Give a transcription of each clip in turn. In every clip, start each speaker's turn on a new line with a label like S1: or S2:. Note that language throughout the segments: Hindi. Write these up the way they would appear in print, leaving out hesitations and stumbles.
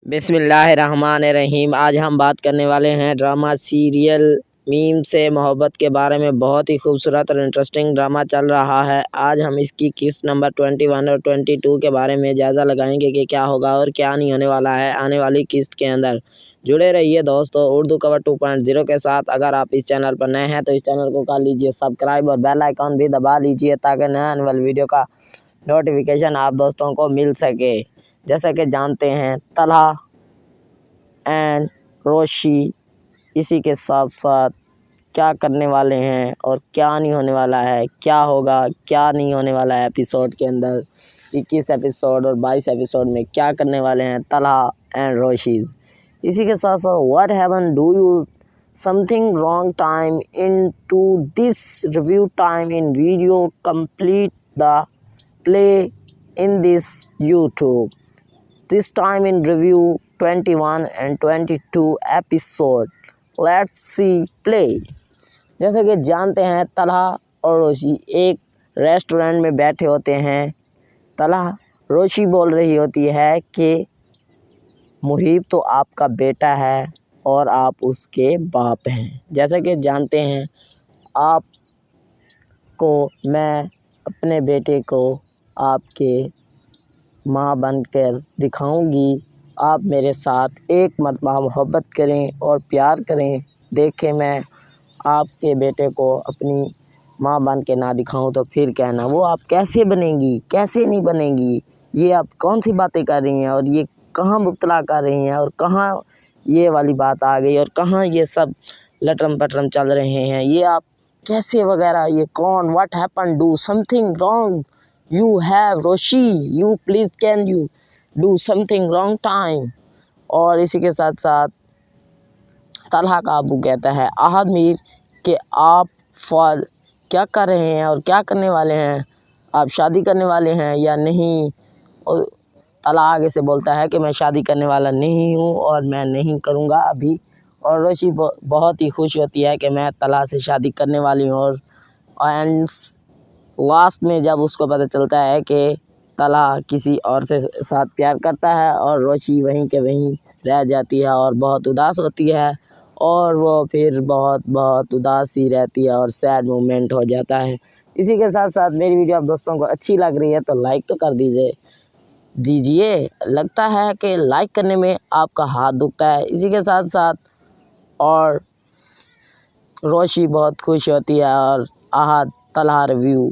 S1: बिस्मिल्लाहिर्रहमानिर्रहीम। आज हम बात करने वाले हैं ड्रामा सीरियल मीम से मोहब्बत के बारे में। बहुत ही खूबसूरत और इंटरेस्टिंग ड्रामा चल रहा है। आज हम इसकी किस्त नंबर 21 और 22 के बारे में जायज़ा लगाएंगे कि क्या होगा और क्या नहीं होने वाला है आने वाली किस्त के अंदर। जुड़े रहिए दोस्तों उर्दू कवर 2.0 के साथ। अगर आप इस चैनल पर नए हैं तो इस चैनल को कर लीजिए सब्सक्राइब और बेल आइकॉन भी दबा लीजिए ताकि नए आने वाली वीडियो का नोटिफिकेशन आप दोस्तों को मिल सके। जैसा कि जानते हैं तलहा एंड रोशी इसी के साथ साथ क्या करने वाले हैं और क्या नहीं होने वाला है, क्या होगा क्या नहीं होने वाला है एपिसोड के अंदर। 21 एपिसोड और 22 एपिसोड में क्या करने वाले हैं तलहा एंड रोशी। इसी के साथ साथ what happen, do you something wrong time in to this review time in video complete the play in this YouTube. This time in review 21 and 22 episode. Let's see play. जैसे कि जानते हैं तलहा और रोशी एक रेस्टोरेंट में बैठे होते हैं। तलहा रोशी बोल रही होती है कि मुहीब तो आपका बेटा है और आप उसके बाप हैं। जैसे कि जानते हैं आपको मैं अपने बेटे को आपके माँ बनकर दिखाऊंगी। आप मेरे साथ एक मरतबा मोहब्बत करें और प्यार करें। देखें मैं आपके बेटे को अपनी माँ बन के ना दिखाऊं तो फिर कहना वो आप कैसे बनेंगी, कैसे नहीं बनेंगी। ये आप कौन सी बातें कर रही हैं और ये कहाँ मुब्तला कर रही हैं और कहाँ ये वाली बात आ गई और कहाँ ये सब लटरम पटरम चल रहे हैं। ये आप कैसे वगैरह, ये कौन, what happen, do something wrong you have रोशी, you please can you do something wrong time। और इसी के साथ साथ तलहा का अबू कहता है आहद मीर कि आप फॉल क्या कर रहे हैं और क्या करने वाले हैं, आप शादी करने वाले हैं या नहीं। और तलहा आगे से बोलता है कि मैं शादी करने वाला नहीं हूँ और मैं नहीं करूँगा अभी। और रोशी बहुत ही खुश होती है कि मैं तलहा से शादी करने वाली हूँ। और एंड लास्ट में जब उसको पता चलता है कि तलहा किसी और से साथ प्यार करता है और रोशी वहीं के वहीं रह जाती है और बहुत उदास होती है और वो फिर बहुत उदास ही रहती है और सैड मोमेंट हो जाता है। इसी के साथ साथ मेरी वीडियो आप दोस्तों को अच्छी लग रही है तो लाइक तो कर दीजिए। लगता है कि लाइक करने में आपका हाथ दुखता है। इसी के साथ साथ और रोशी बहुत खुश होती है और आहद तलहा रिव्यू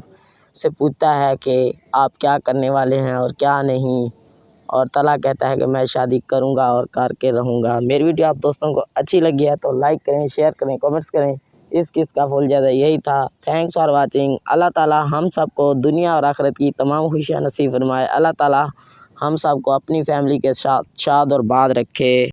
S1: से पूछता है कि आप क्या करने वाले हैं और क्या नहीं। और तलहा कहता है कि मैं शादी करूंगा और करके रहूंगा। मेरी वीडियो आप दोस्तों को अच्छी लगी है तो लाइक करें, शेयर करें, कमेंट्स करें। इस किस्त का फुल ज़्यादा यही था। Thanks for watching. अल्लाह ताला हम सबको दुनिया और आखिरत की तमाम खुशियाँ नसीब फरमाए। अल्लाह ताला हम सबको अपनी फैमिली के साथ शाद और बाद रखे।